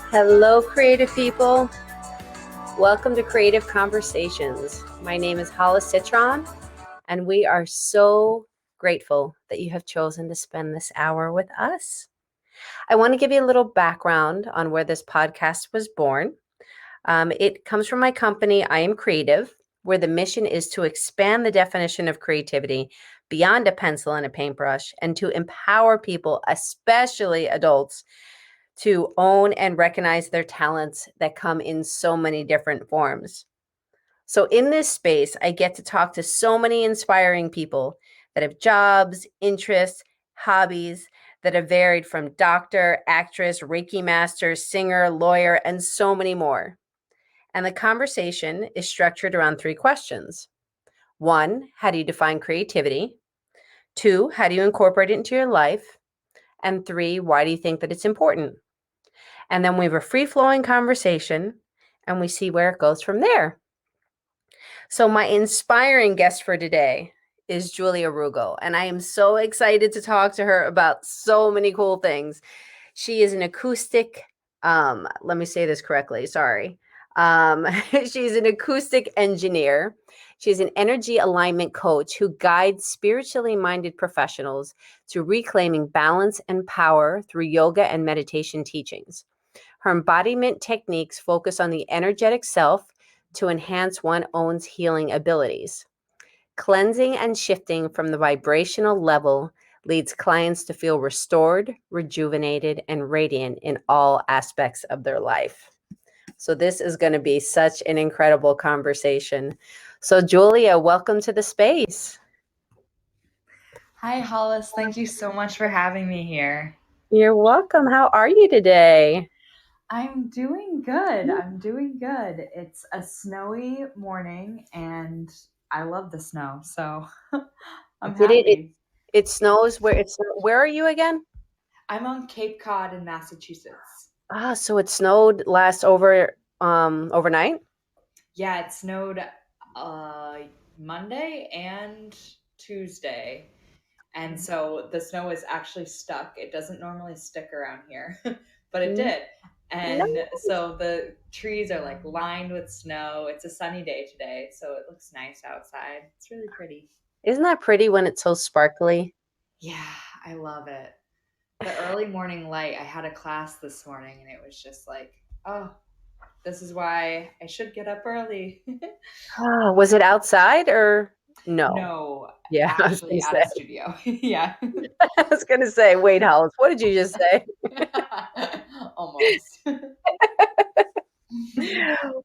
Hello, creative people. Welcome to Creative Conversations. My name is Hollis, and we are so grateful that you have chosen to spend this hour with us. I want to give you a little background on where this podcast was born. It comes from my company, I Am Creative, where the mission is to expand the definition of creativity beyond a pencil and a paintbrush and to empower people, especially adults, to own and recognize their talents that come in so many different forms. So, in this space, I get to talk to so many inspiring people that have jobs, interests, hobbies that have varied from doctor, actress, Reiki master, singer, lawyer, and so many more. And the conversation is structured around three questions. One, how do you define creativity? Two, how do you incorporate it into your life? And three, why do you think that it's important? And then we have a free flowing conversation and we see where it goes from there. So, my inspiring guest for today is Julia Rugo, and I am so excited to talk to her about so many cool things. She is an acoustic, let me say this correctly, sorry. She's an acoustic engineer. She's an energy alignment coach who guides spiritually minded professionals to reclaiming balance and power through yoga and meditation teachings. Her embodiment techniques focus on the energetic self to enhance one's own healing abilities. Cleansing and shifting from the vibrational level leads clients to feel restored, rejuvenated, and radiant in all aspects of their life. So, this is going to be such an incredible conversation. So, Julia, welcome to the space. Hi, Hollis. Thank you so much for having me here. You're welcome. How are you today? I'm doing good. It's a snowy morning and I love the snow, so I'm Did it, it happy. it snows where are you again? I'm on Cape Cod in Massachusetts. Ah, so it snowed last overnight? Yeah, it snowed uh, Monday and Tuesday. And so the snow is actually stuck. It doesn't normally stick around here, but it Mm, did. And nice. so the trees are like lined with snow. It's a sunny day today, so it looks nice outside. It's really pretty. Isn't that pretty when it's so sparkly? Yeah, I love it. The early morning light, I had a class this morning and it was just like, oh, this is why I should get up early. Ah, was it outside or no? No, Yeah, I was actually gonna at say. a studio. Yeah. I was gonna say, wait, Hollis, what did you just say? Almost.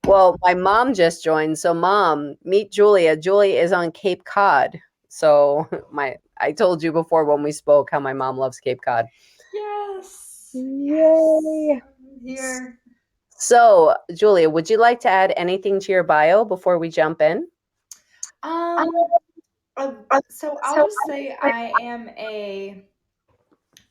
Well, my mom just joined. So, mom, meet Julia. Julia is on Cape Cod. So, my I told you before when we spoke how my mom loves Cape Cod. Yes. Yes. Yay. I'm here. So, Julia, would you like to add anything to your bio before we jump in? Um, uh, so I'll just say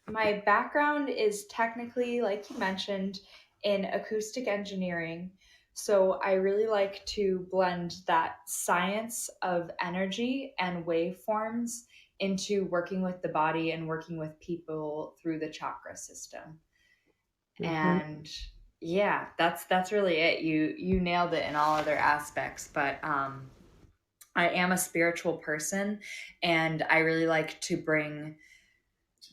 my background is technically, like you mentioned, in acoustic engineering. So I really like to blend that science of energy and waveforms into working with the body and working with people through the chakra system. Mhm. And yeah, that's really it. You nailed it in all other aspects, but I am a spiritual person and I really like to bring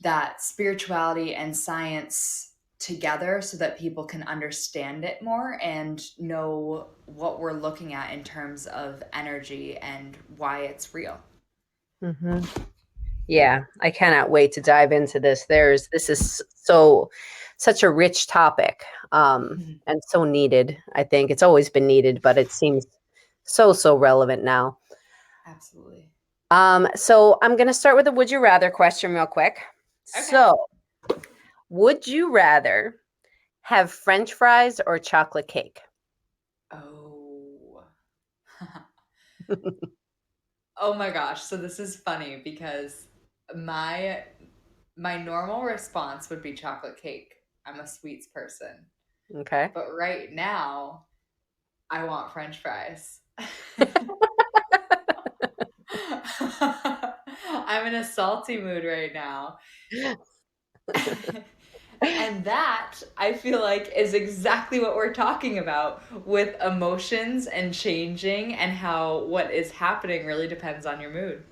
that spirituality and science together so that people can understand it more and know what we're looking at in terms of energy and why it's real. Mhm. Yeah, I cannot wait to dive into this. This is such a rich topic, and so needed. I think it's always been needed, but it seems so relevant now. Absolutely. So I'm going to start with a would you rather question real quick. Okay. So, would you rather have French fries or chocolate cake? Oh. Oh my gosh. So this is funny because my my normal response would be chocolate cake. I'm a sweets person. Okay. But right now, I want french fries. I'm in a salty mood right now. And that, I feel like, is exactly what we're talking about with emotions and changing, and how what is happening really depends on your mood.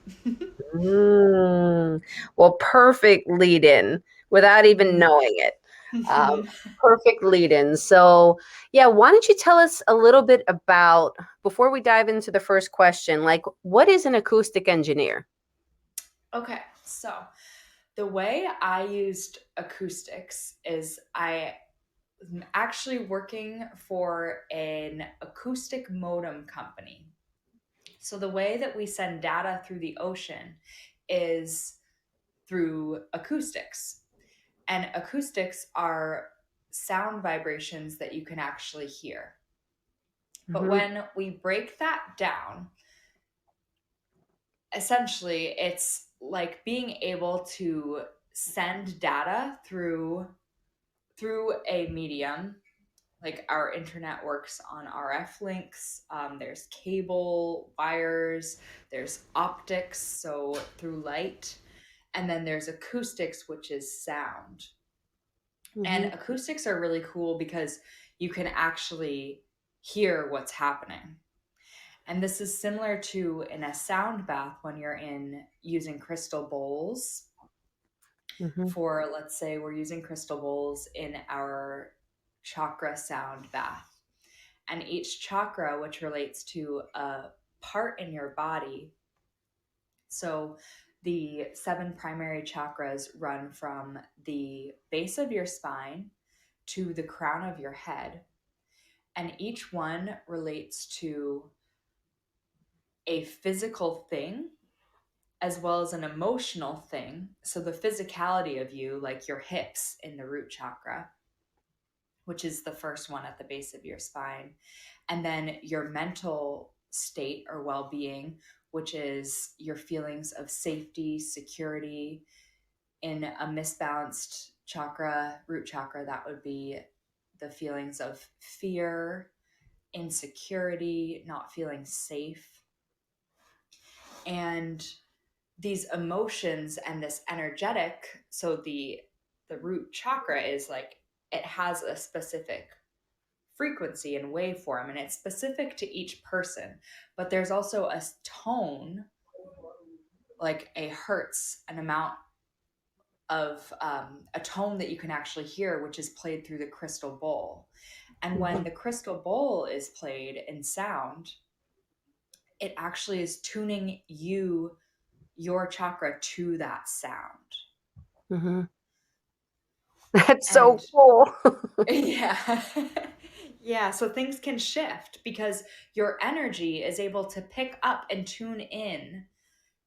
Mm. Well, perfect lead in without even knowing it. Um, Perfect lead in. So, yeah, why don't you tell us a little bit about, before we dive into the first question, like what is an acoustic engineer? Okay, so the way I used acoustics is I'm actually working for an acoustic modem company. So the way that we send data through the ocean is through acoustics. And acoustics are sound vibrations that you can actually hear. But Hmm. when we break that down, essentially it's like being able to send data through a medium. Like our internet works on RF links. There's cable, wires, there's optics, so through light, and then there's acoustics, which is sound. And Hmm. acoustics are really cool because you can actually hear what's happening. And this is similar to in a sound bath when you're in using crystal bowls. Hmm. For, let's say, we're using crystal bowls in our chakra sound bath. And each chakra, which relates to a part in your body. So the seven primary chakras run from the base of your spine to the crown of your head. And each one relates to a physical thing as well as an emotional thing. So the physicality of you, like your hips in the root chakra, which is the first one at the base of your spine. And then your mental state or well being, which is your feelings of safety, security. In a misbalanced chakra, root chakra, that would be the feelings of fear, insecurity, not feeling safe. And these emotions and this energetic, so the root chakra is like, it has a specific frequency and waveform, and it's specific to each person. But there's also a tone, like a hertz, an amount of a tone that you can actually hear, which is played through the crystal bowl. And when the crystal bowl is played in sound, it actually is tuning your chakra to that sound. Hmm. That's so And cool. yeah. Yeah, so things can shift because your energy is able to pick up and tune in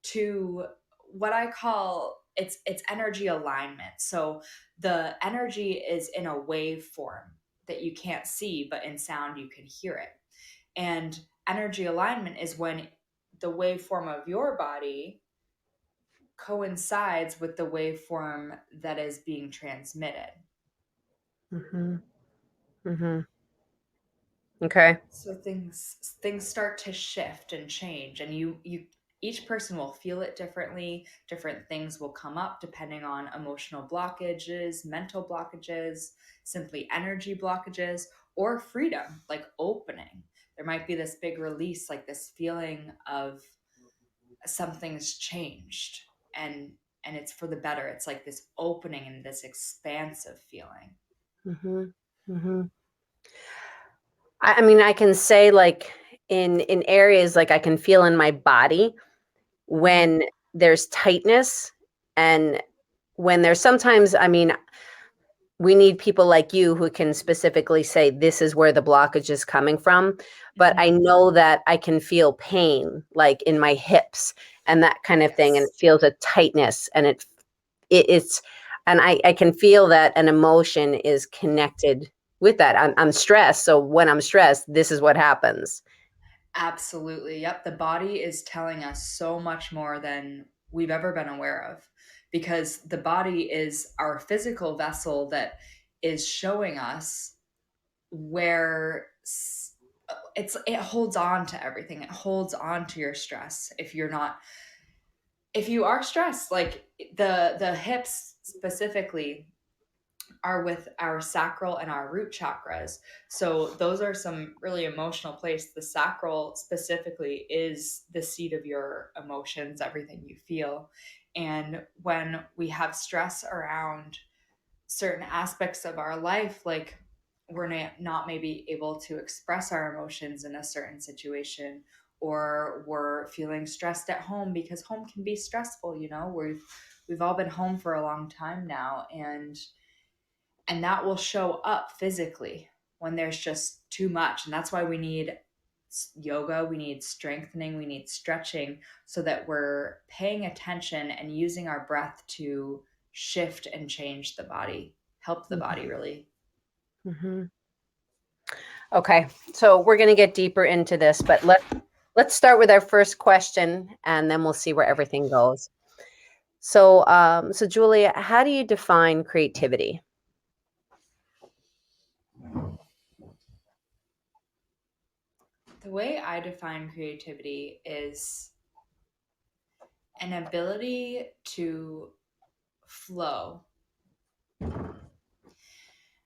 to what I call it's energy alignment. So the energy is in a wave form that you can't see, but in sound you can hear it. And energy alignment is when the waveform of your body coincides with the waveform that is being transmitted. Hmm. Hmm. Okay. So things start to shift and change, and you each person will feel it differently. Different things will come up depending on emotional blockages, mental blockages, simply energy blockages, or freedom, like opening. There might be this big release, like this feeling of something's changed, and it's for the better. It's like this opening and this expansive feeling. Hmm. Hmm. I mean, I can say like in areas like I can feel in my body Mm-hmm. when there's tightness, and when there's sometimes, I mean, we need people like you who can specifically say this is where the blockage is coming from. But I Mm-hmm. know that I can feel pain like in my hips and that kind of thing, and Yes. it feels a tightness, and it's, and I can feel that an emotion is connected with that. I'm stressed, so when I'm stressed, this is what happens. Absolutely. Yep. The body is telling us so much more than we've ever been aware of, because the body is our physical vessel that is showing us where it holds on to everything. It holds on to your stress. If you are stressed, like the hips specifically, are with our sacral and our root chakras. So those are some really emotional places. The sacral specifically is the seat of your emotions, everything you feel. And when we have stress around certain aspects of our life, like we're not maybe able to express our emotions in a certain situation, or we're feeling stressed at home because home can be stressful. We've all been home for a long time now, and that will show up physically when there's just too much. And that's why we need yoga, we need strengthening, we need stretching, so that we're paying attention and using our breath to shift and change the body, help the body really. Mm-hmm. Okay, so we're going to get deeper into this, but let's start with our first question, and then we'll see where everything goes. So, so Julia, how do you define creativity? The way I define creativity is an ability to flow.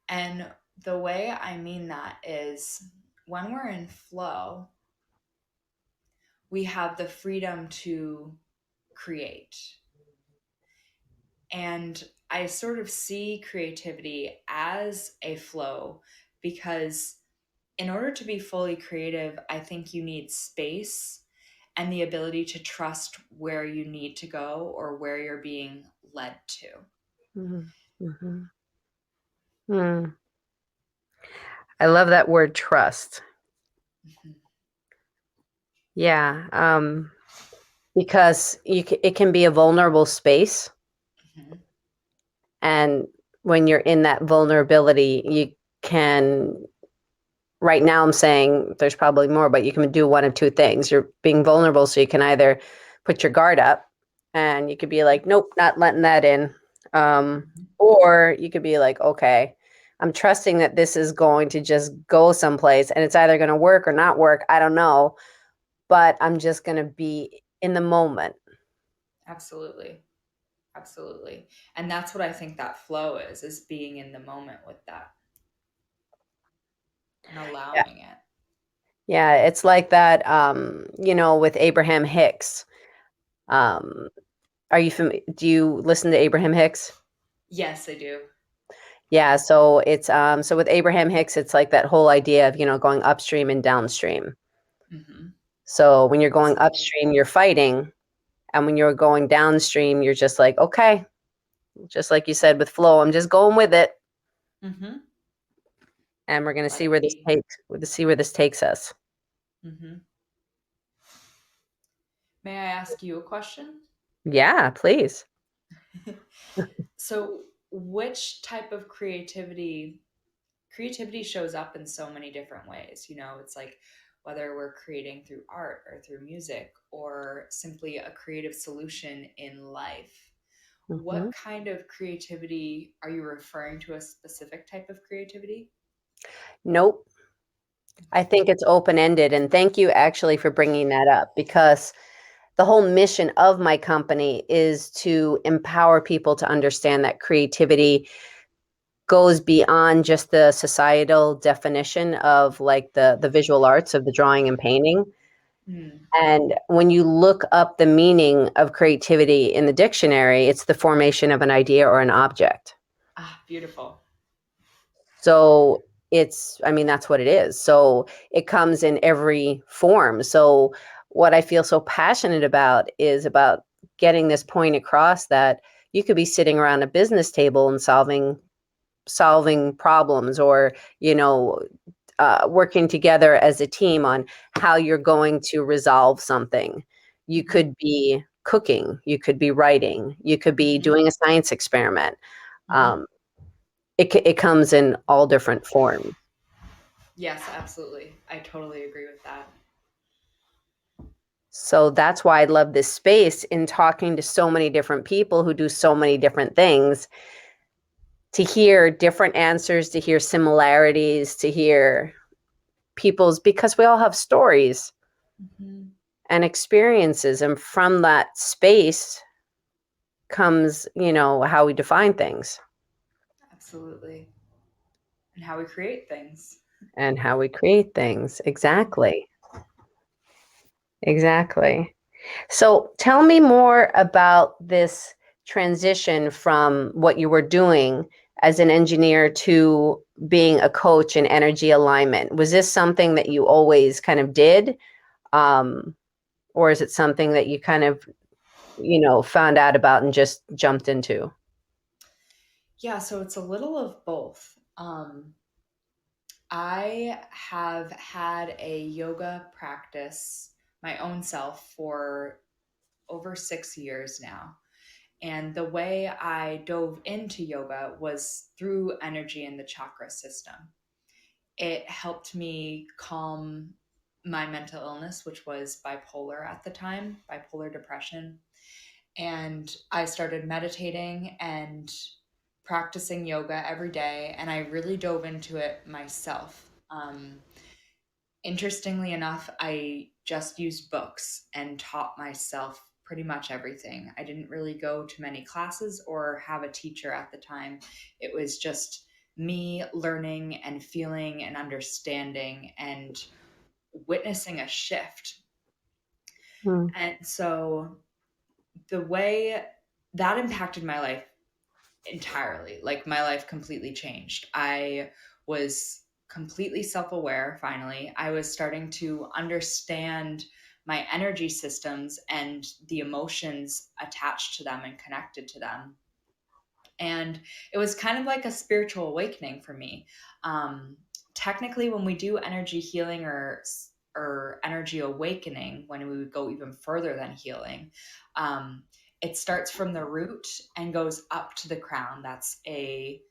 And the way I mean that is, when we're in flow, we have the freedom to create. And I sort of see creativity as a flow, because in order to be fully creative, I think you need space and the ability to trust where you need to go or where you're being led to. Mm-hmm. Mm-hmm. Mm. I love that word, trust. Mm-hmm. Yeah, because it can be a vulnerable space, Mm-hmm. and when you're in that vulnerability, you can. Right now, I'm saying there's probably more, but you can do one of two things. You're being vulnerable, so you can either put your guard up, and you could be like, "Nope, not letting that in," Mm-hmm. or you could be like, "Okay, I'm trusting that this is going to just go someplace, and it's either going to work or not work. I don't know, but I'm just going to be in the moment." Absolutely. Absolutely. And that's what I think that flow is being in the moment with that and Yeah, allowing it. yeah, it's like that. With Abraham Hicks. Um, do you listen to Abraham Hicks? Yes, I do. Yeah, so it's so with Abraham Hicks, it's like that whole idea of, going upstream and downstream. Mm-hmm. So when you're going Absolutely. upstream, you're fighting, and when you're going downstream, you're just like, okay, just like you said with flow, I'm just going with it, Mm-hmm. and we're gonna Let it be. see where this takes us. Mm-hmm. May I ask you a question? Yeah, please. So, which type of creativity shows up in so many different ways? It's like whether we're creating through art or through music or simply a creative solution in life. Hmm. What kind of creativity are you referring to? A specific type of creativity? Nope. I Okay. think it's open ended, and thank you actually for bringing that up, because the whole mission of my company is to empower people to understand that creativity goes beyond just the societal definition of like the visual arts of the drawing and painting. Hmm. And when you look up the meaning of creativity in the dictionary, it's the formation of an idea or an object. Ah, beautiful. So I mean, that's what it is. So it comes in every form. So what I feel so passionate about is about getting this point across that you could be sitting around a business table and solving problems, or working together as a team on how you're going to resolve something. You Mm-hmm. could be cooking, you could be writing, you could be Mm-hmm. doing a science experiment. Mm-hmm. um, it comes in all different forms. Yes, absolutely. I totally agree with that. So that's why I love this space, in talking to so many different people who do so many different things, to hear different answers, to hear similarities, to hear people's, because we all have stories Mm-hmm. and experiences, and from that space comes how we define things. Absolutely. And how we create things. and how we create things. Exactly. Exactly. So tell me more about this transition from what you were doing as an engineer to being a coach in energy alignment. Was this something that you always kind of did? Um, or is it something that you kind of, found out about and just jumped into? Yeah, so it's a little of both. I have had a yoga practice my own self for over 6 years now. And the way I dove into yoga was through energy in the chakra system. It helped me calm my mental illness, which was bipolar at the time, bipolar depression. And I started meditating and practicing yoga every day, and I really dove into it myself. Interestingly enough, I just used books and taught myself pretty much everything. I didn't really go to many classes or have a teacher at the time. It was just me learning and feeling and understanding and witnessing a shift. Hmm. And so the way that impacted my life entirely, like my life completely changed. I was completely self-aware. Finally, I was starting to understand my energy systems and the emotions attached to them and connected to them. And it was kind of like a spiritual awakening for me. um, Technically, when we do energy healing or energy awakening, when we would go even further than healing, um, it starts from the root and goes up to the crown. That's a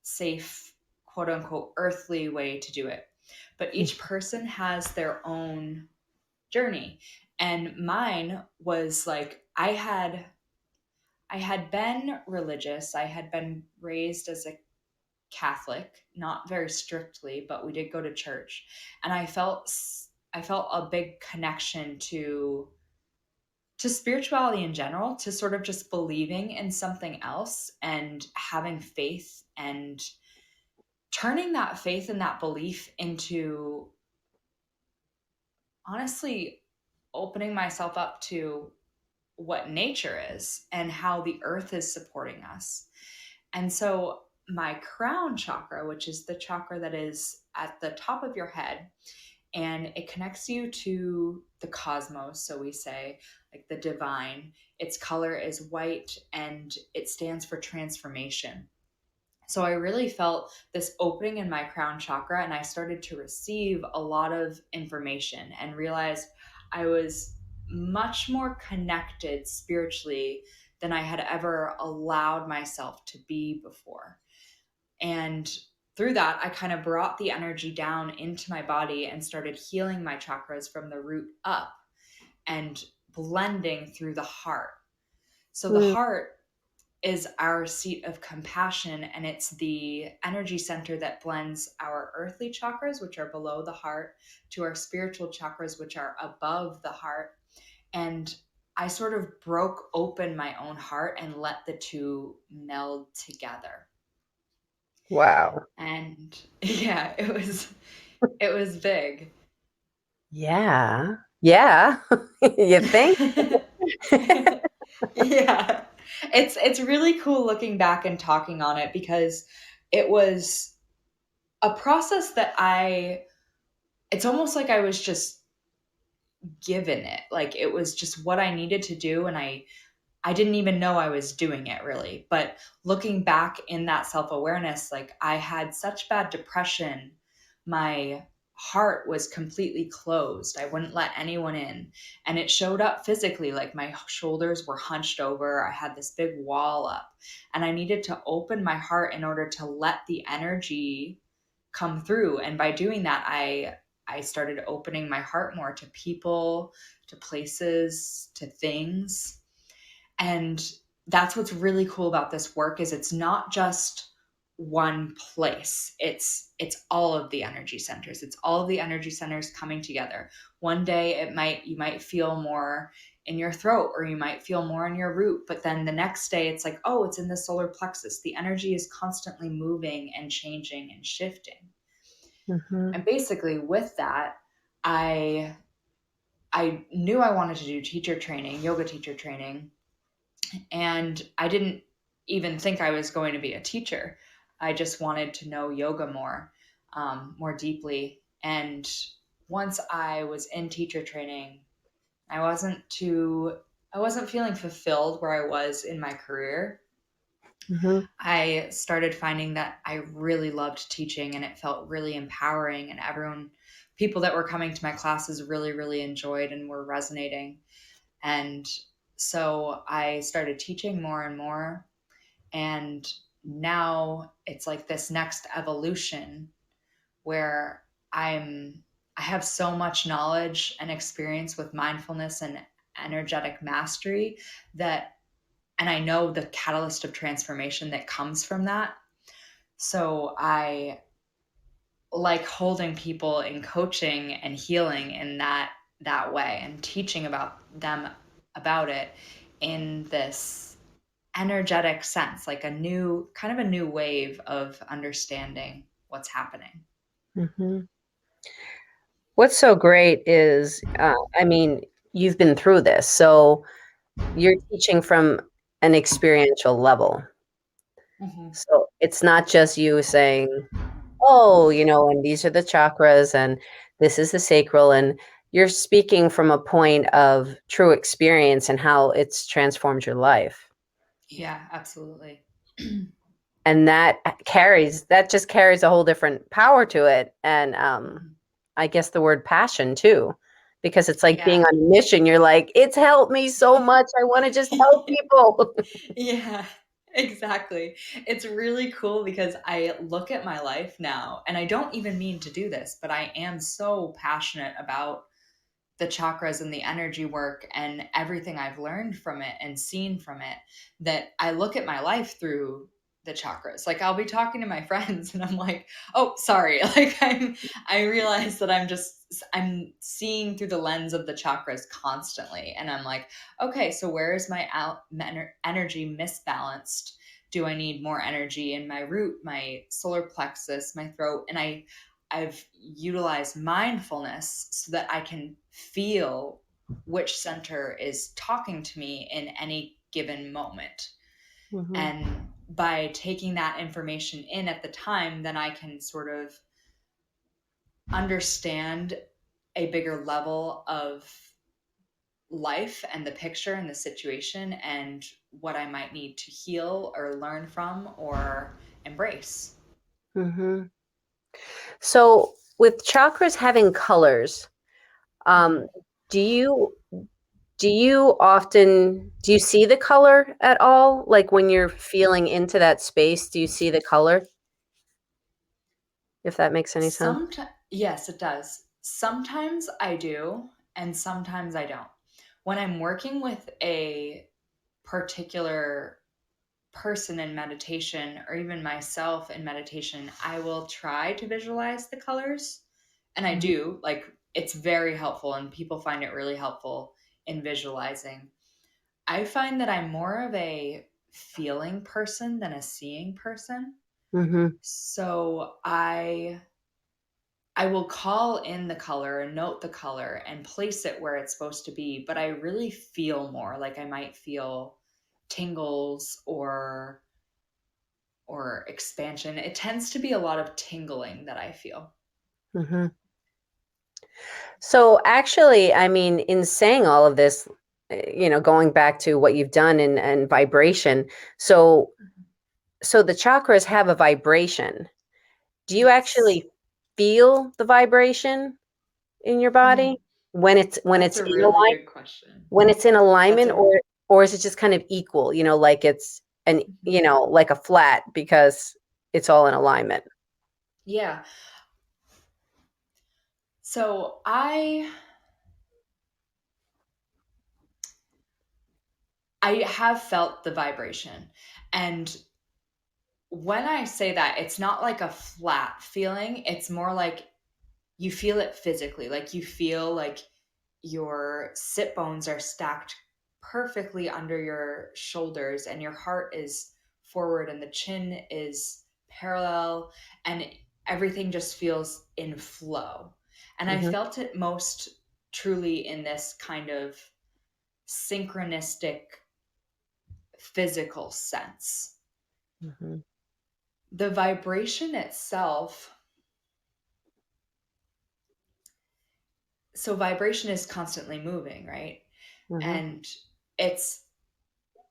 safe, quote unquote, earthly way to do it. But each person has their own journey. And mine was like, I had been religious. I had been raised as a Catholic, not very strictly, but we did go to church. And I felt a big connection to spirituality in general, to sort of just believing in something else and having faith and turning that faith and that belief into, honestly, opening myself up to what nature is and how the earth is supporting us. And so my crown chakra, which is the chakra that is at the top of your head, and it connects you to the cosmos, so we say, like the divine. Its color is white and it stands for transformation. So I really felt this opening in my crown chakra, and I started to receive a lot of information and realized I was much more connected spiritually than I had ever allowed myself to be before. And through that, I kind of brought the energy down into my body and started healing my chakras from the root up and blending through the heart. So the Hmm. heart is our seat of compassion, and it's the energy center that blends our earthly chakras, which are below the heart, to our spiritual chakras, which are above the heart. And I sort of broke open my own heart and let the two meld together. Wow. And yeah, it was big. Yeah. Yeah. You think? Yeah. It's really cool looking back and talking on it, because it was a process that it's almost like I was just given it. Like it was just what I needed to do, and I didn't even know I was doing it really. But looking back in that self-awareness, like I had such bad depression. My heart was completely closed. I wouldn't let anyone in. And it showed up physically, like my shoulders were hunched over. I had this big wall up. And I needed to open my heart in order to let the energy come through. And by doing that, I started opening my heart more to people, to places, to things. And that's what's really cool about this work, is it's not just one place. It's all of the energy centers. It's all of the energy centers coming together. One day you might feel more in your throat, or you might feel more in your root, but then the next day it's like, oh, it's in the solar plexus. The energy is constantly moving and changing and shifting. Mm-hmm. And basically with that, I I knew I wanted to do teacher training, yoga teacher training, and I didn't even think I was going to be a teacher. I just wanted to know yoga more, more deeply. And once I was in teacher training, I wasn't too, I wasn't feeling fulfilled where I was in my career. Mm-hmm. I started finding that I really loved teaching, and it felt really empowering, and people that were coming to my classes really, really enjoyed and were resonating. And so I started teaching more and more. And now it's like this next evolution where I'm I have so much knowledge and experience with mindfulness and energetic mastery that, and I know the catalyst of transformation that comes from that. So I like holding people in coaching and healing in that way, and teaching about it in this energetic sense, like a new wave of understanding what's happening. Mm-hmm. What's so great is, I mean, you've been through this, so you're teaching from an experiential level. Mm-hmm. So it's not just you saying, oh, and these are the chakras and this is the sacral. And you're speaking from a point of true experience and how it's transformed your life. Yeah, absolutely. And that just carries a whole different power to it. And I guess the word passion too, because it's like being Yeah. on a mission. You're like, it's helped me so much. I want to just help people. Yeah, exactly. It's really cool because I look at my life now, and I don't even mean to do this, but I am so passionate about the chakras and the energy work and everything I've learned from it and seen from it, that I look at my life through the chakras. Like I'll be talking to my friends and I'm like, "Oh, sorry." I realize that I'm seeing through the lens of the chakras constantly, and I'm like, "Okay, so where is my energy misbalanced? Do I need more energy in my root, my solar plexus, my throat?" And I've utilized mindfulness so that I can feel which center is talking to me in any given moment. Hmm. And by taking that information in at the time, then I can sort of understand a bigger level of life and the picture and the situation and what I might need to heal or learn from or embrace. Hmm. So with chakras having colors, Mhm. um, do you do you see the color at all? Like when you're feeling into that space, do you see the color? If that makes any sense. Yes, it does. Sometimes I do, and sometimes I don't. When I'm working with a particular person in meditation, or even myself in meditation, I will try to visualize the colors. And I Mhm. do. Like, it's very helpful, and people find it really helpful in visualizing. I find that I'm more of a feeling person than a seeing person. Mhm. So I will call in the color and note the color and place it where it's supposed to be, but I really feel more. Like I might feel tingles or expansion. It tends to be a lot of tingling that I feel. Mhm. So actually, I mean, in saying all of this, going back to what you've done and vibration, so the chakras have a vibration. Do you Yes. actually feel the vibration in your body Mm, when it's that's a in really alignment? good question. When it's in That's alignment, a or is it just kind of equal, like it's like a flat because it's all in alignment? yeah. So I have felt the vibration, and when I say that, it's not like a flat feeling. It's more like you feel it physically. Like you feel like your sit bones are stacked perfectly under your shoulders and your heart is forward and the chin is parallel and everything just feels in flow. And I Mm-hmm. felt it most truly in this kind of synchronistic physical sense. Mm-hmm. The vibration itself, so vibration is constantly moving, right? Mm-hmm. And it's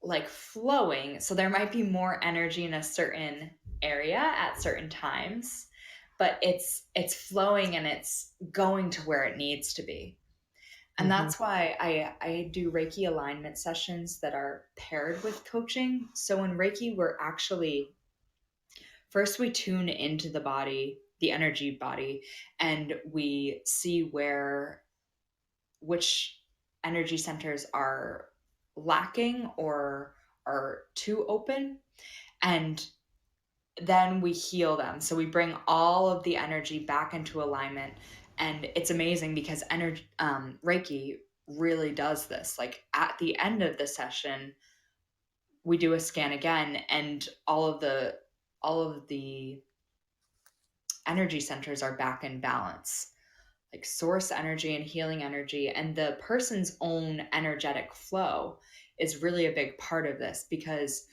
like flowing. So there might be more energy in a certain area at certain times, but it's flowing and it's going to where it needs to be. And Mm-hmm. that's why I do Reiki alignment sessions that are paired with coaching. So in Reiki, we're actually first we tune into the body, the energy body, and we see where which energy centers are lacking or are too open, and then we heal them. So we bring all of the energy back into alignment, and it's amazing because energy Reiki really does this. Like at the end of the session, we do a scan again, and all of the energy centers are back in balance, like source energy and healing energy, and the person's own energetic flow is really a big part of this because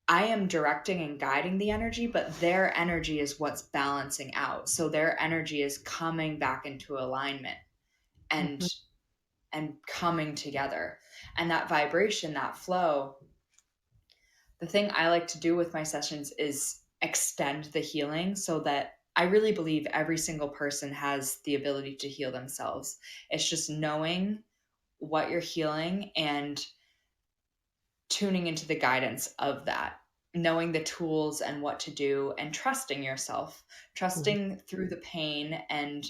I am directing and guiding the energy, but their energy is what's balancing out. So their energy is coming back into alignment and Mm-hmm. coming together. And that vibration, that flow, the thing I like to do with my sessions is extend the healing so that I really believe every single person has the ability to heal themselves. It's just knowing what you're healing and tuning into the guidance of that, knowing the tools and what to do, and trusting yourself, trusting through the pain and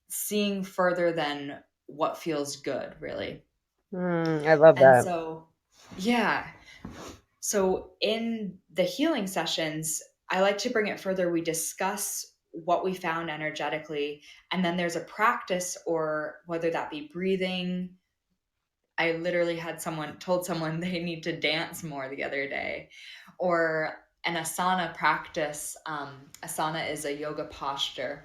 seeing further than what feels good, really. I love And that. so, yeah. So, in the healing sessions, I like to bring it further. We discuss what we found energetically, and then there's a practice, or whether that be breathing. I literally had someone told someone they need to dance more the other day, or an asana practice. Asana is a yoga posture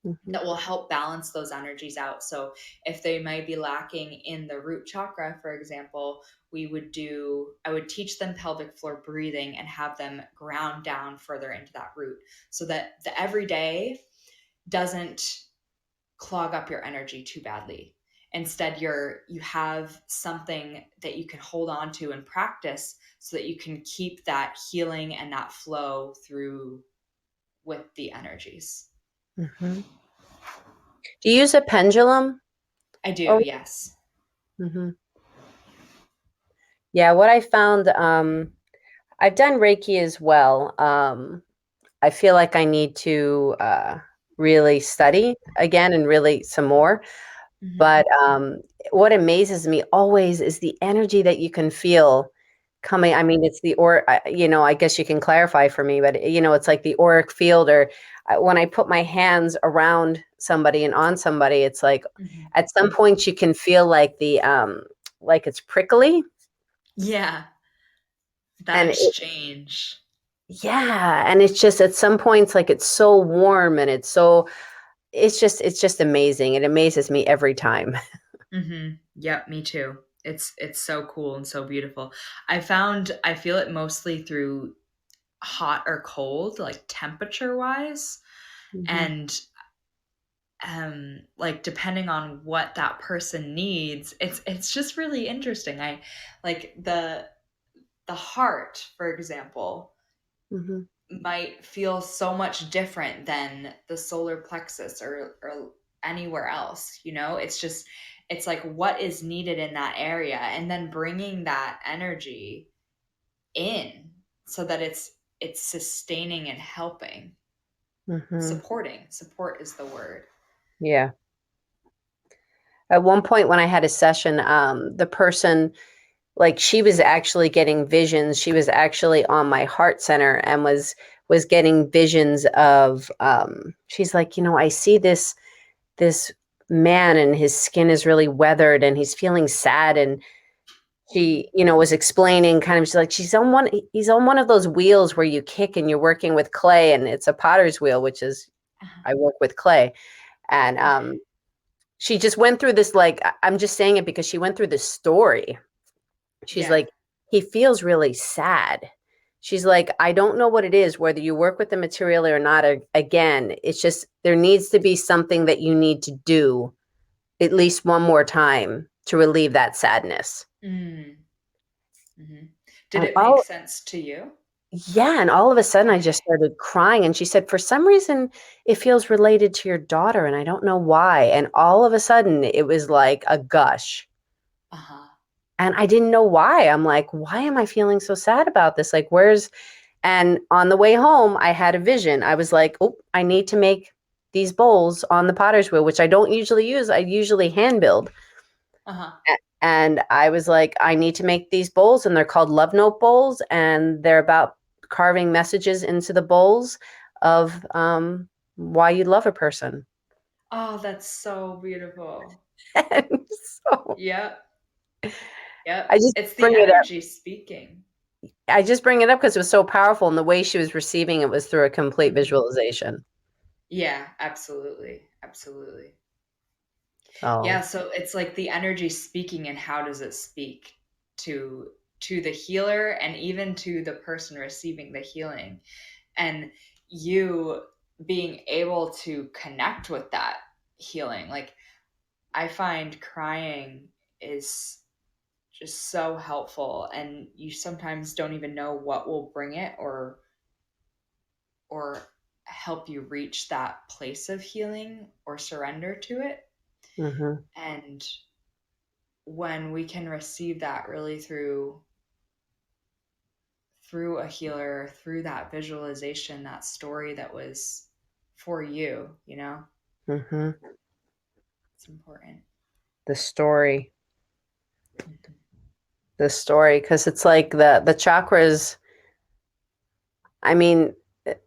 Mm-hmm. that will help balance those energies out. So if they might be lacking in the root chakra, for example, I would teach them pelvic floor breathing and have them ground down further into that root so that the everyday doesn't clog up your energy too badly. Instead, you have something that you can hold on to and practice so that you can keep that healing and that flow through with the energies. Mm-hmm. Do you use a pendulum? I do, Oh, yes. hmm, yeah. What I found, I've done Reiki as well. I feel like I need to really study again and really some more. Hmm. But what amazes me always is the energy that you can feel coming. I mean, it's I guess you can clarify for me, but it's like the auric field, or when I put my hands around somebody and on somebody, it's like Hmm. at some point you can feel like like it's prickly, Yeah, that and exchange. yeah, and it's just at some points like it's so warm and it's just amazing. It amazes me every time. Hmm. Yep, me too. It's so cool and so beautiful. I feel it mostly through hot or cold, like temperature wise, Hmm. and like depending on what that person needs, it's just really interesting. I like the heart, for example, Hmm. might feel so much different than the solar plexus or anywhere else, it's like what is needed in that area and then bringing that energy in so that it's sustaining and helping, Hmm. support is the word. Yeah. At one point when I had a session, the person like she was actually getting visions. She was actually on my heart center and was getting visions of she's like, I see this man and his skin is really weathered and he's feeling sad, and she, was explaining kind of, she's like, he's on one of those wheels where you kick and you're working with clay, and it's a potter's wheel, which is, I work with clay. And she just went through this, like, I'm just saying it because she went through this story. She's Yeah. like, he feels really sad. She's like, I don't know what it is, whether you work with the material or not. Again, it's just, there needs to be something that you need to do at least one more time to relieve that sadness. Mm. Hmm. Did And it make sense to you? yeah, and all of a sudden I Okay. just started crying. And she said, for some reason, it feels related to your daughter, and I don't know why. And all of a sudden, it was like a gush. Uh-huh. And I didn't know why. I'm like, why am I feeling so sad about this? Like, and on the way home, I had a vision. I was like, oh, I need to make these bowls on the potter's wheel, which I don't usually use. I usually hand build. Uh-huh. And I was like, I need to make these bowls, and they're called love note bowls, and they're about carving messages into the bowls of why you love a person. Oh, that's so beautiful. And so Yep. Yep. I just It's the bring it up. energy speaking. I just bring it up because it was so powerful, and the way she was receiving it was through a complete Hmm. visualization. Yeah, absolutely. Absolutely. So Yeah, so it's like the energy speaking, and how does it speak to the healer and even to the person receiving the healing, and you being able to connect with that healing. Like, I find crying is just so helpful, and you sometimes don't even know what will bring it, or help you reach that place of healing or surrender to it. mhm, And when we can receive that really through a healer, through that visualization, that story that was for you, mhm. it's important. The story, Mhm. because it's like the chakras. I mean,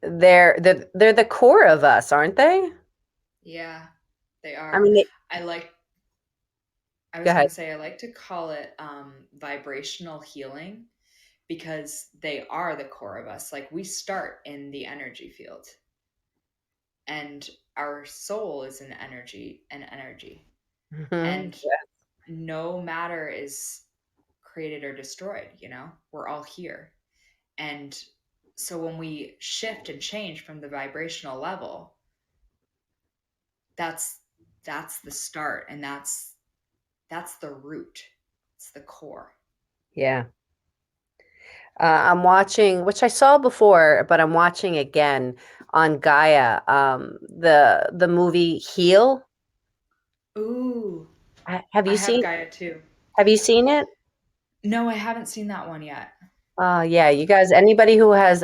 they're the core of us, aren't they? Yeah, they I are. mean, I like, I go was going ahead. to say, I like to call it vibrational healing, because they are the core of us. Like, we start in the energy field, and our soul is an energy and energy. Mhm. And no matter is created or destroyed, we're all here. And so when we shift and change from the vibrational level, that's that's the start, and that's the root. It's the core. Yeah. I'm watching, which I saw before, but I'm watching again on Gaia. The movie Heal. Ooh, Have I you have seen? Gaia too. Have you seen it? No, I haven't seen that one yet. Yeah, you guys, anybody who has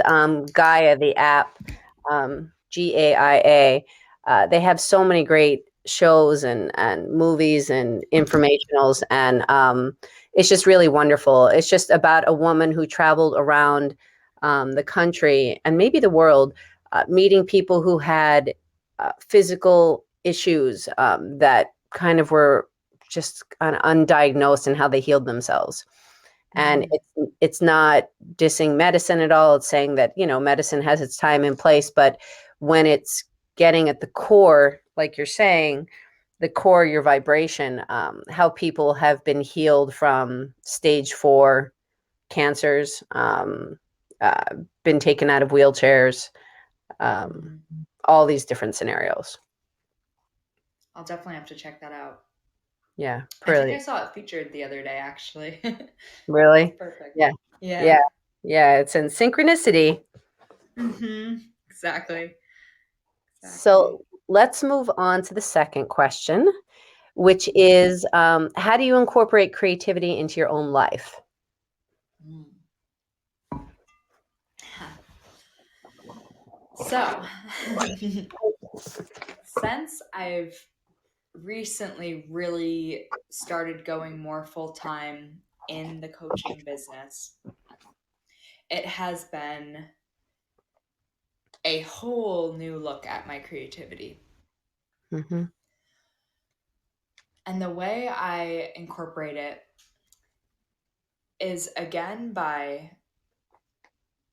Gaia, the app, GAIA, they have so many great shows and movies and informationals, and it's just really wonderful. It's just about a woman who traveled around the country and maybe the world, meeting people who had physical issues that kind of were just undiagnosed, and how they healed themselves. And Hmm. it's not dissing medicine at all. It's saying that, medicine has its time and place, but when it's getting at the core, like you're saying, the core, your vibration, how people have been healed from stage 4 cancers, uh, been taken out of wheelchairs, um, Hmm. all these different scenarios. I'll definitely have to check that out. Yeah, I think I pretty, saw it featured the other day, actually. It's really. perfect. Yeah, yeah, Yeah. yeah. It's in synchronicity. Exactly. Exactly. So let's move on to the second question, which is how do you incorporate creativity into your own life? Mm. So, since I've recently really started going more full time in the coaching business, it has been a whole new look at my creativity. Mm-hmm. And the way I incorporate it is again by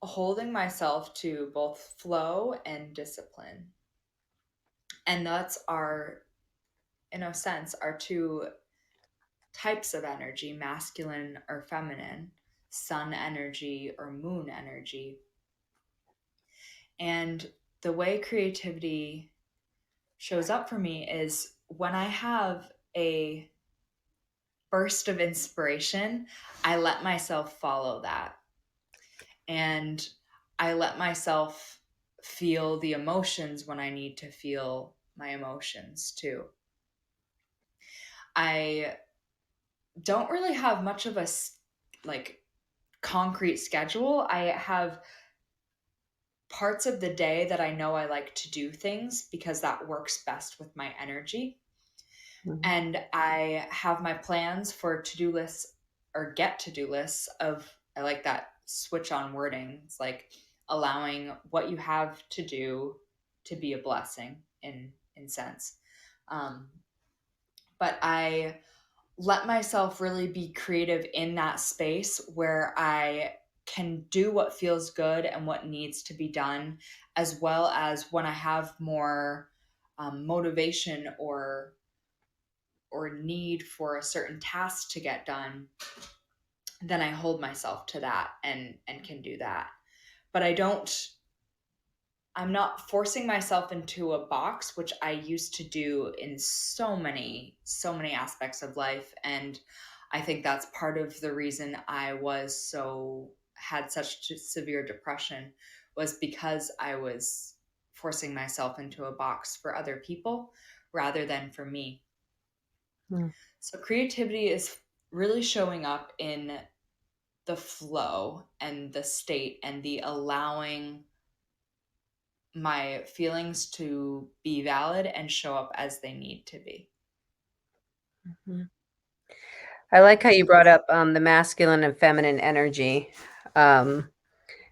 holding myself to both flow and discipline. And that's our, in a sense, our two types of energy, masculine or feminine, sun energy or moon energy. And the way creativity shows up for me is when I have a burst of inspiration, I let myself follow that. And I let myself feel the emotions when I need to feel my emotions too. I don't really have much of a like concrete schedule. I have parts of the day that I know I like to do things because that works best with my energy. Mm-hmm. And I have my plans for to-do lists or get to-do lists of, I like that switch on wording. It's like allowing what you have to do to be a blessing in sense. Um, but I let myself really be creative in that space where I can do what feels good and what needs to be done, as well as when I have more motivation or need for a certain task to get done, then I hold myself to that and can do that. But I'm not forcing myself into a box, which I used to do in so many aspects of life. And I think that's part of the reason I had such severe depression, was because I was forcing myself into a box for other people rather than for me. Mm-hmm. So creativity is really showing up in the flow and the state and the allowing my feelings to be valid and show up as they need to be. I like how you brought up the masculine and feminine energy, um,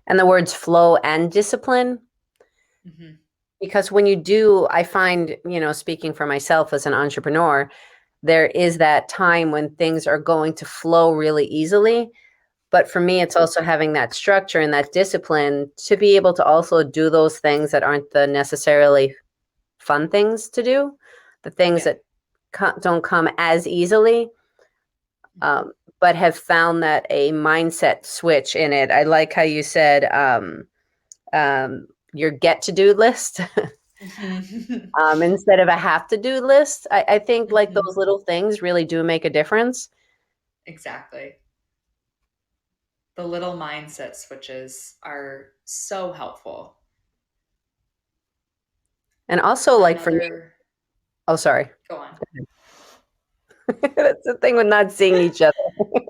and the words flow and discipline. Mm-hmm. Because when you do, I find, speaking for myself as an entrepreneur, there is that time when things are going to flow really easily. But for me, it's also having that structure and that discipline to be able to also do those things that aren't the necessarily fun things to do, the things Yeah. that don't come as easily, um, but have found that a mindset switch in it. I like how you said your get to do list. Mm-hmm. Instead of a have to do list. I think like Mm-hmm. those little things really do make a difference. Exactly. The little mindset switches are so helpful. And also, like for me, Another, oh, sorry. go on. That's the thing with not seeing each other.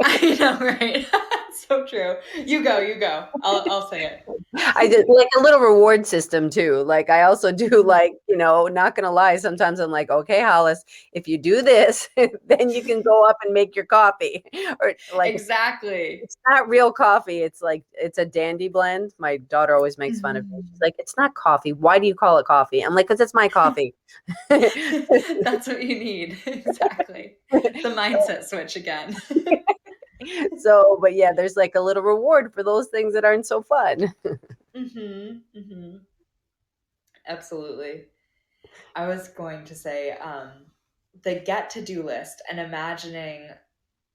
I know, right? So true. You go, you go. I'll say I it. did like a little reward system too. Like I also do Mhm. like, not gonna lie, sometimes I'm like, okay, Hollis, if you do this, then you can go up and make your coffee. Or like Exactly. it's not real coffee. It's like it's a dandy blend. My daughter always makes fun of me. She's Mhm. like, it's not coffee. Why do you call it coffee? I'm like, because it's my coffee. That's what you need. Exactly. The mindset switch again. So, but yeah, there's like a little reward for those things that aren't so fun. Mhm. Mhm. Absolutely. I was going to say the get to do list and imagining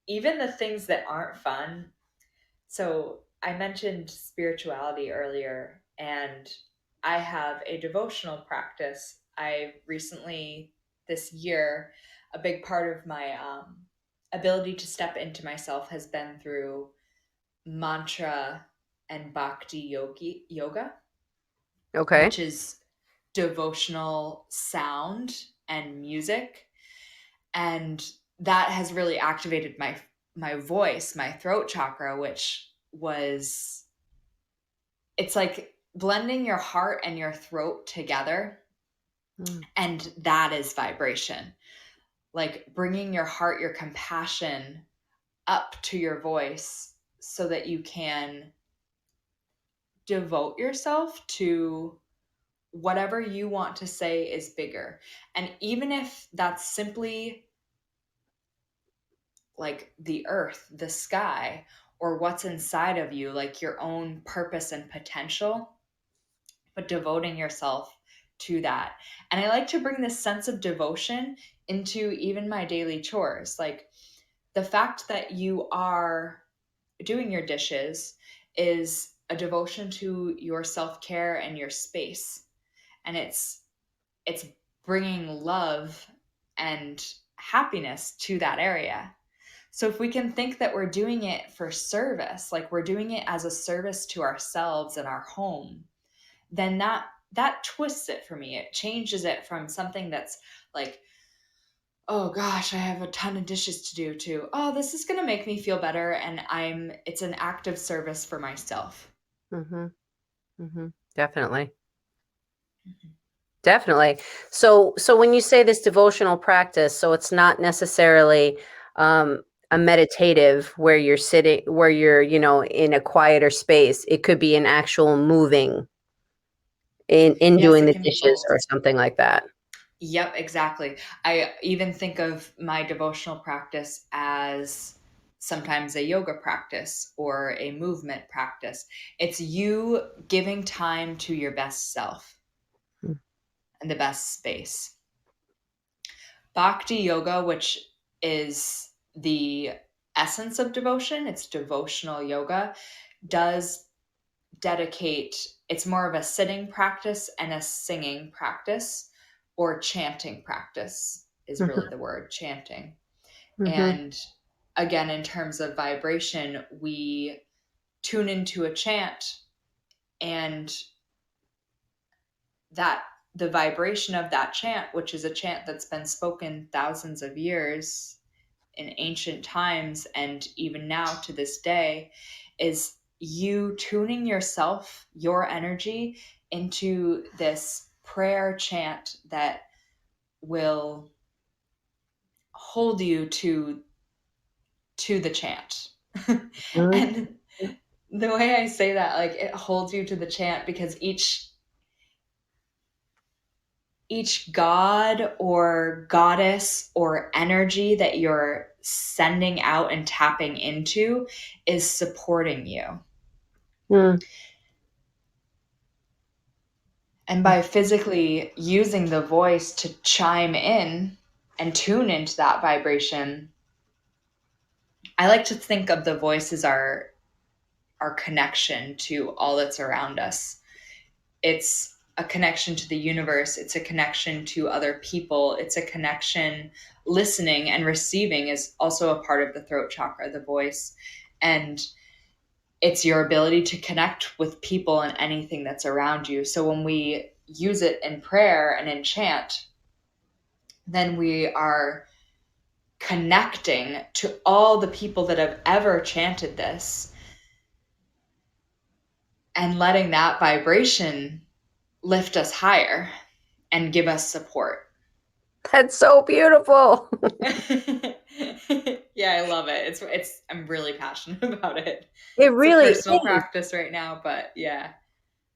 even the things that aren't fun. So I mentioned spirituality earlier, and I have a devotional practice. I recently, this year, a big part of my ability to step into myself has been through mantra and yoga, Okay. which is devotional sound and music. And that has really activated my voice, my throat chakra, which was, it's like blending your heart and your throat together, Mm. and that is vibration. Like bringing your heart, your compassion up to your voice so that you can devote yourself to whatever you want to say is bigger. And even if that's simply like the earth, the sky, or what's inside of you, like your own purpose and potential, but devoting yourself to that. And I like to bring this sense of devotion into even my daily chores. Like the fact that you are doing your dishes is a devotion to your self-care and your space. And it's bringing love and happiness to that area. So if we can think that we're doing it for service, like we're doing it as a service to ourselves and our home, then that twists it for me. It changes it from something that's like, oh gosh, I have a ton of dishes to do, to, oh, this is going to make me feel better, and it's an act of service for myself. Mm-hmm. Definitely. Mm-hmm. Definitely. So when you say this devotional practice, so it's not necessarily a meditative where you're sitting, where you're, in a quieter space. It could be an actual moving in Yes, doing it the can be dishes both. or something like that. Yep, exactly. I even think of my devotional practice as sometimes a yoga practice or a movement practice. It's you giving time to your best self and the best space. Bhakti yoga, which is the essence of devotion, it's devotional yoga, does dedicate, it's more of a sitting practice and a singing practice, or chanting practice is really the word, chanting. Mm-hmm. And again, in terms of vibration, we tune into a chant, and that the vibration of that chant, which is a chant that's been spoken thousands of years in ancient times and even now to this day, is you tuning yourself, your energy, into this prayer chant that will hold you to the chant. Mm-hmm. And the way I say that, like, it holds you to the chant because each god or goddess or energy that you're sending out and tapping into is supporting you. And by physically using the voice to chime in and tune into that vibration, I like to think of the voice as our connection to all that's around us. It's a connection to the universe, it's a connection to other people, it's a connection. Listening and receiving is also a part of the throat chakra, the voice. And it's your ability to connect with people and anything that's around you. So when we use it in prayer and in chant, then we are connecting to all the people that have ever chanted this and letting that vibration lift us higher and give us support. That's so beautiful. Yeah, I love it. It's I'm really passionate about it. It It's a really personal is, practice right now, but yeah.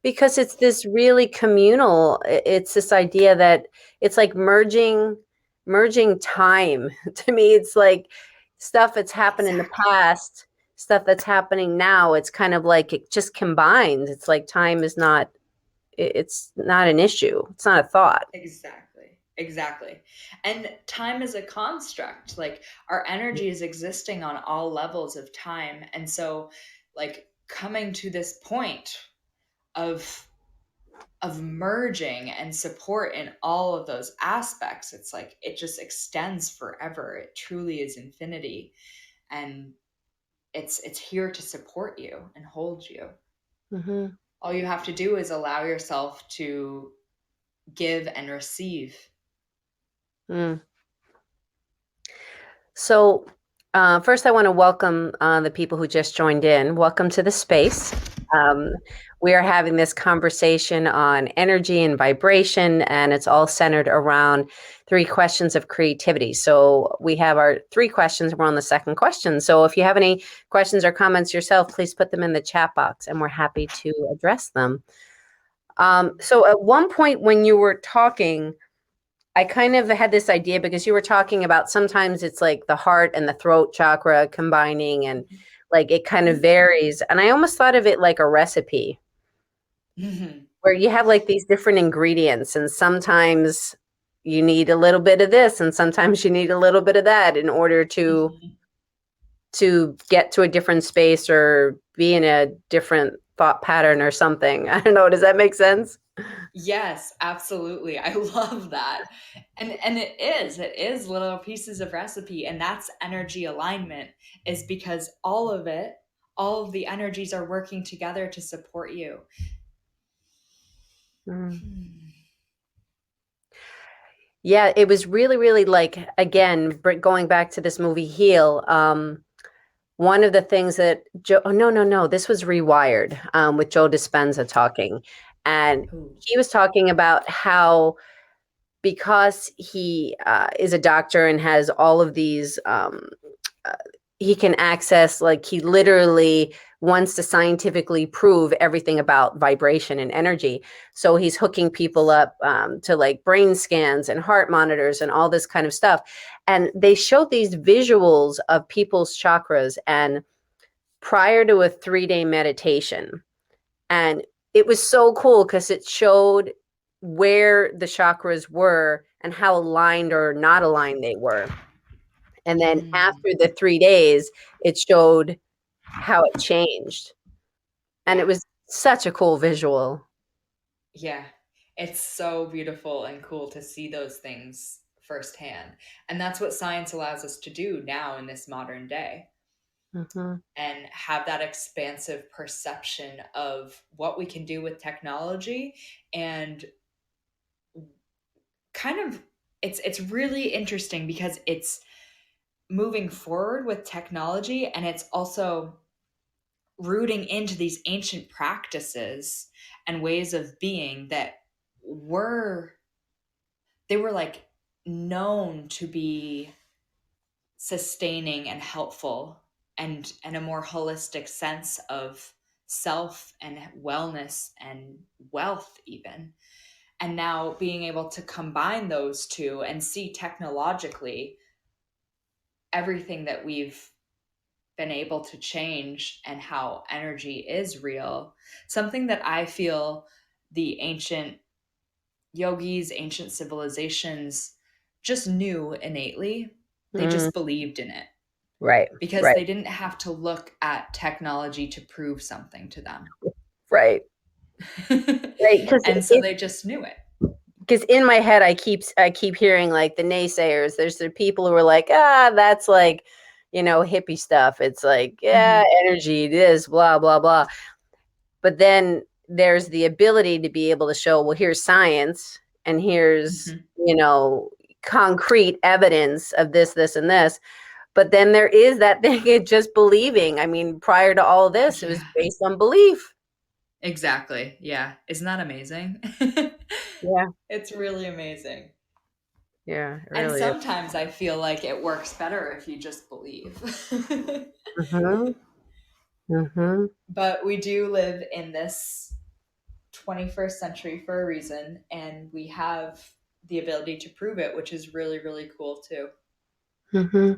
because it's this really communal. It's this idea that it's like merging time. To me, it's like stuff that's happened in the Exactly. past, stuff that's happening now. It's kind of like it just combines. It's like time is not, it's not an issue. It's not a thought. Exactly. Exactly. And time is a construct. Like our energy is existing on all levels of time. And so like coming to this point of merging and support in all of those aspects, it's like it just extends forever. It truly is infinity. And it's here to support you and hold you. Mm-hmm. All you have to do is allow yourself to give and receive. Mm. So, first, I want to welcome the people who just joined in. Welcome to the space. Um, we are having this conversation on energy and vibration, and it's all centered around 3 questions of creativity. So we have our 3 questions. We're on the second question. So if you have any questions or comments yourself, please put them in the chat box, and we're happy to address them. So at one point when you were talking, I kind of had this idea because you were talking about sometimes it's like the heart and the throat chakra combining, and like it kind of varies. And I almost thought of it like a recipe Mhm. where you have like these different ingredients, and sometimes you need a little bit of this and sometimes you need a little bit of that in order Mhm. to get to a different space or be in a different thought pattern or something. I don't know. Does that make sense? Yes, absolutely. I love that. And it is little pieces of recipe, and that's energy alignment, is because all of the energies are working together to support you. Mm. Hmm. Yeah, it was really, really like, again, going back to this movie Heal. One of the things that Joe, oh, no, no, no, this was Rewired, with Joe Dispenza talking. And Ooh. he was talking about how, because he is a doctor and has all of these, uh, he can access, like, he literally wants to scientifically prove everything about vibration and energy. So he's hooking people up to like brain scans and heart monitors and all this kind of stuff. And they showed these visuals of people's chakras and prior to a 3-day meditation. And it was so cool because it showed where the chakras were and how aligned or not aligned they were. And then Mm. after the 3 days, it showed how it changed. And it Yeah. was such a cool visual. Yeah. It's so beautiful and cool to see those things firsthand. And that's what science allows us to do now in this modern day, Hmm. and have that expansive perception of what we can do with technology. And kind of, it's really interesting because it's moving forward with technology, and it's also rooting into these ancient practices and ways of being that were they were like known to be sustaining and helpful, and a more holistic sense of self and wellness and wealth even. And now being able to combine those two and see technologically everything that we've been able to change, and how energy is real. Something that I feel the ancient yogis, ancient civilizations just knew innately. They Mm, just believed in it right, because right, they didn't have to look at technology to prove something to them. right, right. And so they just knew it. Because in my head, I keep hearing like the naysayers. There's the people who are like, ah, that's like, hippie stuff. It's like, yeah, Hmm. energy, this, blah, blah, blah. But then there's the ability to be able to show, well, here's science and here's, Hmm. concrete evidence of this, this, and this. But then there is that thing of just believing. I mean, prior to all this, it was Yeah, based on belief. exactly. Yeah. Isn't that amazing? Yeah, It's really amazing. yeah, it And really is. sometimes I feel like it works better if you just believe. Mm-hmm. Mm-hmm. But we do live in this 21st century for a reason, and we have the ability to prove it, which is really, really cool too. Mm-hmm.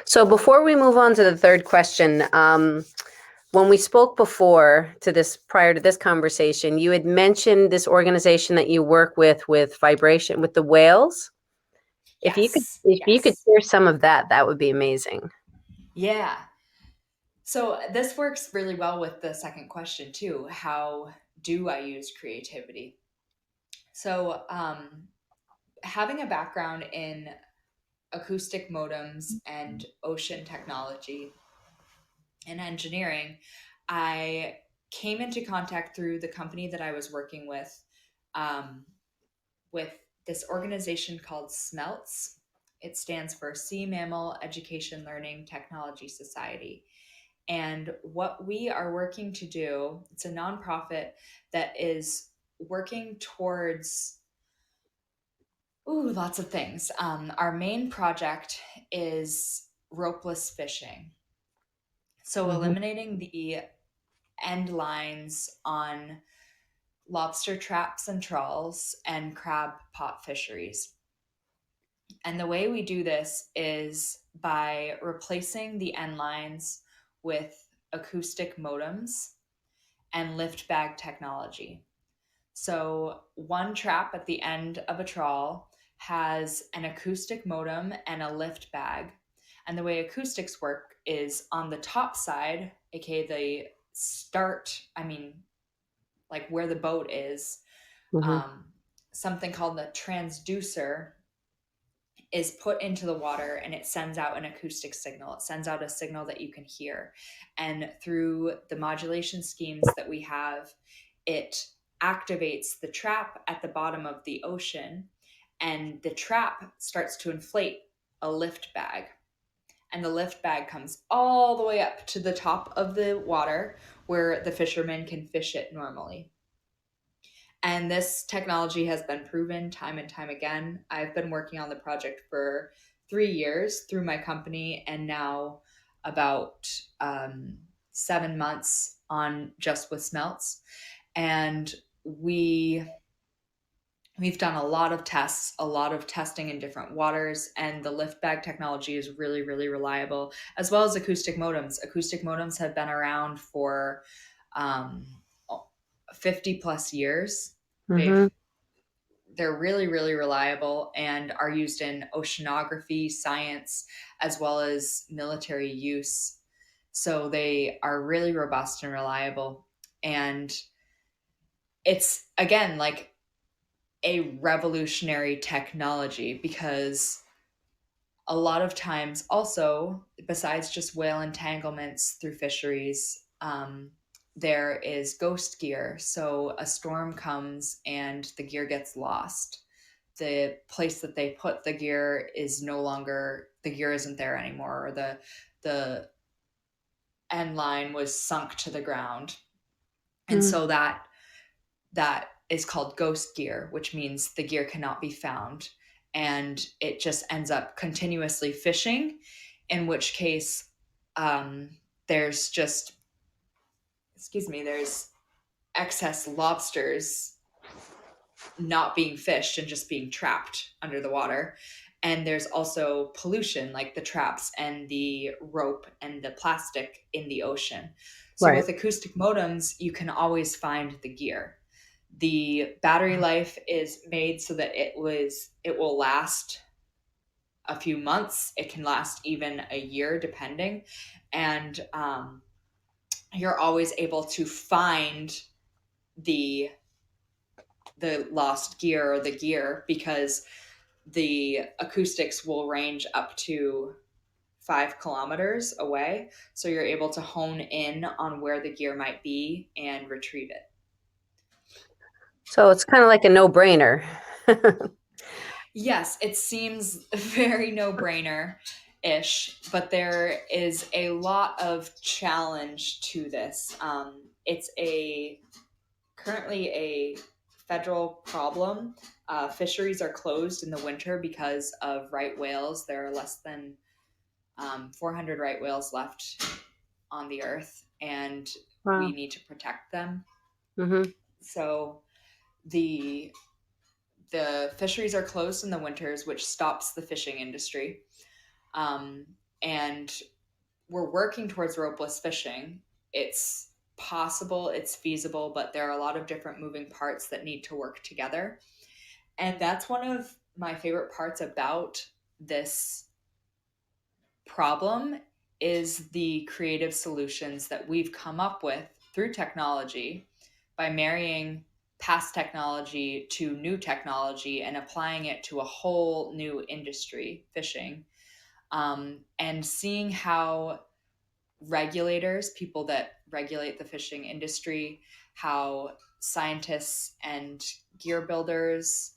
So before we move on to the third question, when we spoke before to this, prior to this conversation, you had mentioned this organization that you work with vibration, with the whales. If you could, Yes, if you could yes. share some of that, that would be amazing. Yeah. So this works really well with the second question too. How do I use creativity? So, having a background in acoustic modems and ocean technology and engineering, I came into contact through the company that I was working um, with this organization called SMELTS. It stands for Sea Mammal Education Learning Technology Society. And what we are working to do, it's a nonprofit that is working towards lots of things. Our main project is ropeless fishing. So Mm-hmm. eliminating the end lines on lobster traps and trawls and crab pot fisheries. And the way we do this is by replacing the end lines with acoustic modems and lift bag technology. So, one trap at the end of a trawl has an acoustic modem and a lift bag. And the way acoustics work is on the top side, aka the start, like where the boat is, Mm-hmm. um, something called the transducer is put into the water and it sends out an acoustic signal. It sends out a signal that you can hear. And through the modulation schemes that we have, it activates the trap at the bottom of the ocean, and the trap starts to inflate a lift bag. And the lift bag comes all the way up to the top of the water where the fishermen can fish it normally. And this technology has been proven time and time again. I've been working on the project for 3 years through my company, and now about 7 months on just with smelts. And we we've done a lot of tests, a lot of testing in different waters, and the lift bag technology is really, really reliable, as well as acoustic modems. Acoustic modems have been around for um, 50 plus years. Mm-hmm. They've they're really, really reliable and are used in oceanography, science, as well as military use. So they are really robust and reliable. And it's, again, like a revolutionary technology because a lot of times, also, besides just whale entanglements through fisheries, there is ghost gear. So a storm comes and the gear gets lost. The place that they put the gear is no longer, the gear isn't there anymore, or the end line was sunk to the ground. And so that is called ghost gear, which means the gear cannot be found. And it just ends up continuously fishing, in which case um, there's just, there's excess lobsters not being fished and just being trapped under the water. And there's also pollution, like the traps and the rope and the plastic in the ocean. So Right. with acoustic modems, you can always find the gear. The battery life is made so that it will last a few months. It can last even a year, depending. And you're always able to find the lost gear or the gear because the acoustics will range up to 5 kilometers away. So you're able to hone in on where the gear might be and retrieve it. So it's kind of like a no-brainer. Yes, it seems very no brainer ish, but there is a lot of challenge to this. It's currently a federal problem. Fisheries are closed in the winter because of right whales. There are less than 400 right whales left on the earth, and we Wow. need to protect them. Mm-hmm. So the fisheries are closed in the winters, which stops the fishing industry. Um, and we're working towards ropeless fishing. It's possible, it's feasible, but there are a lot of different moving parts that need to work together. And that's one of my favorite parts about this problem is the creative solutions that we've come up with through technology by marrying past technology to new technology and applying it to a whole new industry, fishing, and seeing how regulators, people that regulate the fishing industry, how scientists and gear builders,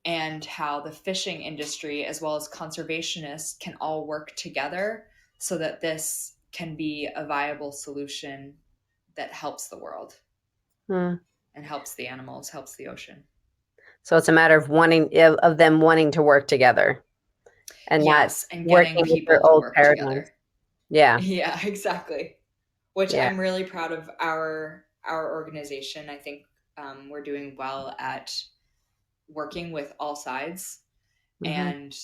and how the fishing industry, as well as conservationists, can all work together so that this can be a viable solution that helps the world Hmm. and helps the animals, helps the ocean. So it's a matter of of them wanting to work together and not Yes, and getting working with people their to old work paradigms. together. Yeah. Yeah, exactly. Which Yeah. I'm really proud of our organization. I think we're doing well at working with all sides, Hmm. and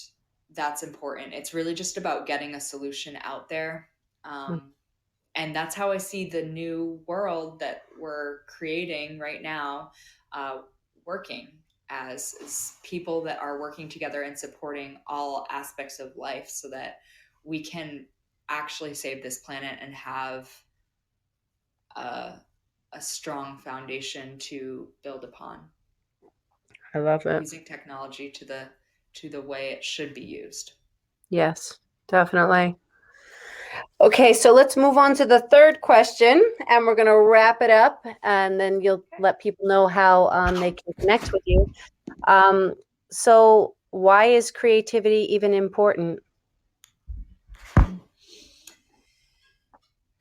that's important. It's really just about getting a solution out there. And that's how I see the new world that we're creating right now uh, working as is people that are working together and supporting all aspects of life so that we can actually save this planet and have a, a strong foundation to build upon I love it. using technology to the way it should be used. Yes, definitely. Okay, so let's move on to the third question, and we're going to wrap it up, and then you'll let people know how they can connect with you. Um, so, why is creativity even important?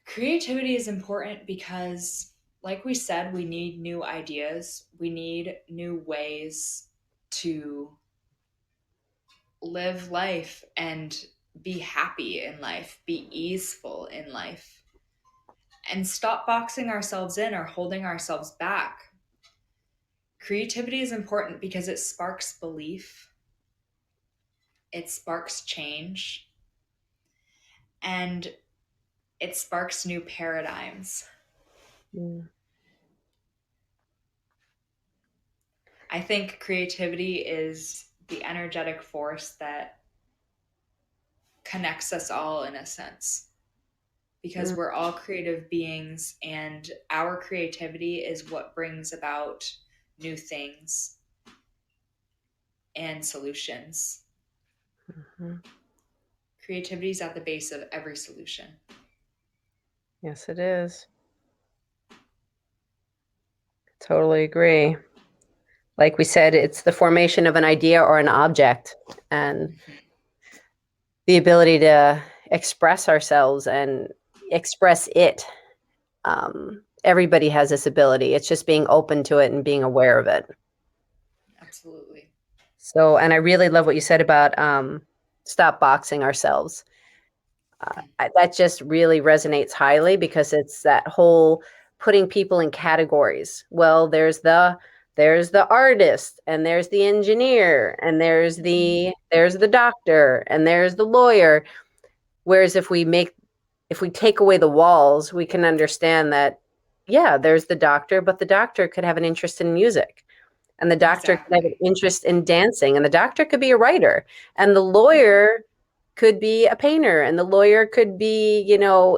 Creativity is important because, like we said, we need new ideas, we need new ways to live life and be happy in life, be easeful in life, and stop boxing ourselves in or holding ourselves back. Creativity is important because it sparks belief, it sparks change, and it sparks new paradigms. Mm. I think creativity is the energetic force that connects us all in a sense because Mm. we're all creative beings and our creativity is what brings about new things and solutions. Mhm. Creativity is at the base of every solution. Yes, it is. Totally agree. Like we said, it's the formation of an idea or an object, and Mm-hmm. the ability to express ourselves and express it. Everybody has this ability. It's just being open to it and being aware of it. Absolutely. So, and I really love what you said about stop boxing ourselves. That just really resonates highly because it's that whole putting people in categories. Well, there's the artist, and there's the engineer, and there's the doctor, and there's the lawyer. Whereas if we take away the walls, we can understand that, yeah, there's the doctor, but the doctor could have an interest in music, and the doctor could have an Exactly. interest in dancing, and the doctor could be a writer, and the lawyer could be a painter, and the lawyer could be,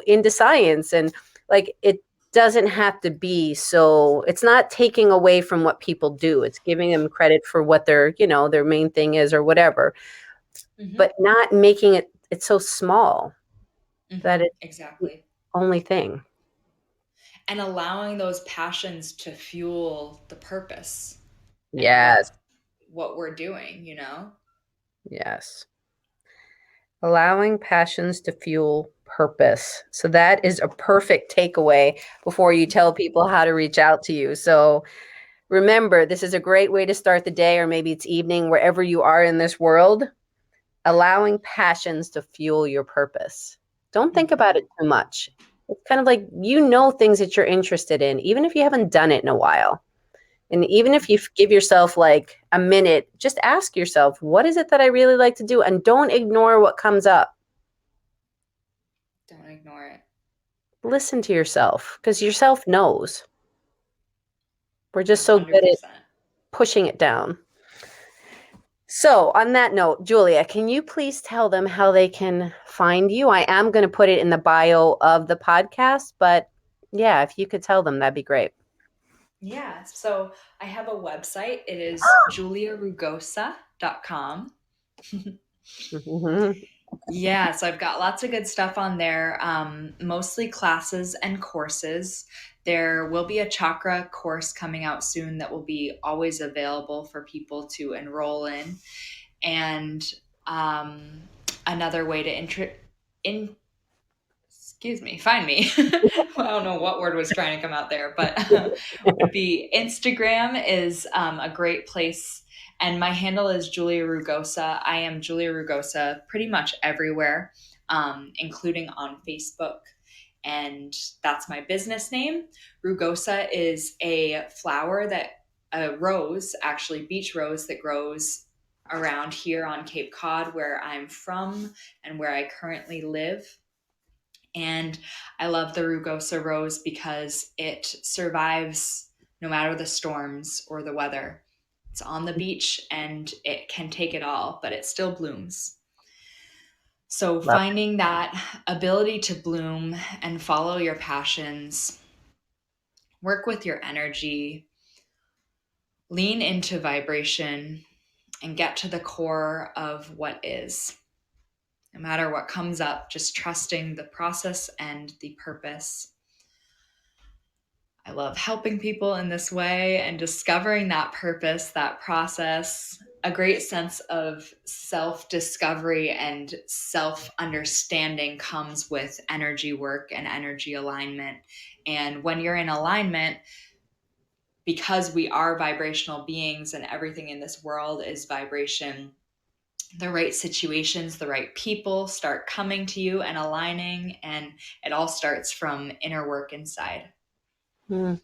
into science. And like, it doesn't have to be so, it's not taking away from what people do. It's giving them credit for what their main thing is or whatever, Mm-hmm. but not making it so small that Mm-hmm. it's the Exactly. only thing. And allowing those passions to fuel the purpose and Yes. what we're doing, you know? Yes. Allowing passions to fuel purpose. So that is a perfect takeaway before you tell people how to reach out to you. So remember, this is a great way to start the day, or maybe it's evening, wherever you are in this world. Allowing passions to fuel your purpose. Don't think about Mm-hmm. it too much. It's kind of like, things that you're interested in, even if you haven't done it in a while. And even if you give yourself like a minute, just ask yourself, what is it that I really like to do? And don't ignore what comes up. Don't ignore it. Listen to yourself, because yourself knows. We're just so good at 100%. pushing it down. So, on that note, Julia, can you please tell them how they can find you? I am going to put it in the bio of the podcast, but yeah, if you could tell them, that'd be great. Yeah. So I have a website. It is juliarugosa.com. Mhm. Yeah, so I've got lots of good stuff on there, mostly classes and courses. There will be a chakra course coming out soon that will be always available for people to enroll in. And um, another way to excuse me, find me. I don't know what word was trying to come out there, but would be Instagram is a great place. And my handle is Julia Rugosa. I am Julia Rugosa pretty much everywhere, including on Facebook. And that's my business name. Rugosa is a flower a rose, actually, beach rose that grows around here on Cape Cod, where I'm from and where I currently live. And I love the Rugosa rose because it survives no matter the storms or the weather. It's on the beach and it can take it all, but it still blooms. So Love. finding that ability to bloom and follow your passions, work with your energy, lean into vibration, and get to the core of what is. No matter what comes up, just trusting the process and the purpose. I love helping people in this way and discovering that purpose, that process, a great sense of self-discovery and self-understanding comes with energy work and energy alignment. And when you're in alignment, because we are vibrational beings and everything in this world is vibration, the right situations, the right people start coming to you and aligning, and it all starts from inner work inside. Mm.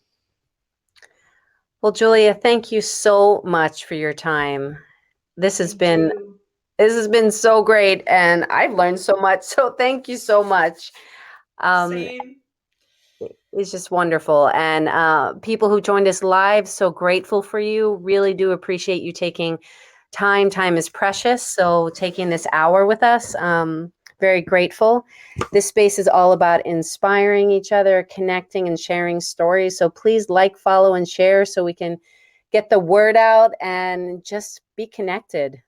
Well, Julia, thank you so much for your time. This has been so great, and I've learned so much. So thank you so much. Same. It's just wonderful. And people who joined us live, so grateful for you. Really do appreciate you taking time. Time is precious. So taking this hour with us, very grateful. This space is all about inspiring each other, connecting and sharing stories. So please like, follow, and share so we can get the word out and just be connected.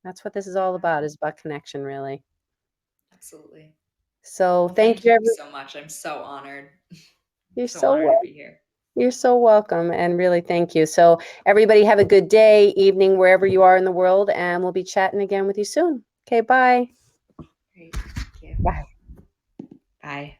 That's what this is all about, is about connection, really. Absolutely. So Well, thank thank you, you everyone. so much. I'm so honored. You're So so honored to welcome. be here. You're so welcome, and really thank you. So everybody have a good day, evening, wherever you are in the world, and we'll be chatting again with you soon. Okay, bye. Great. Thank you. Bye. Bye.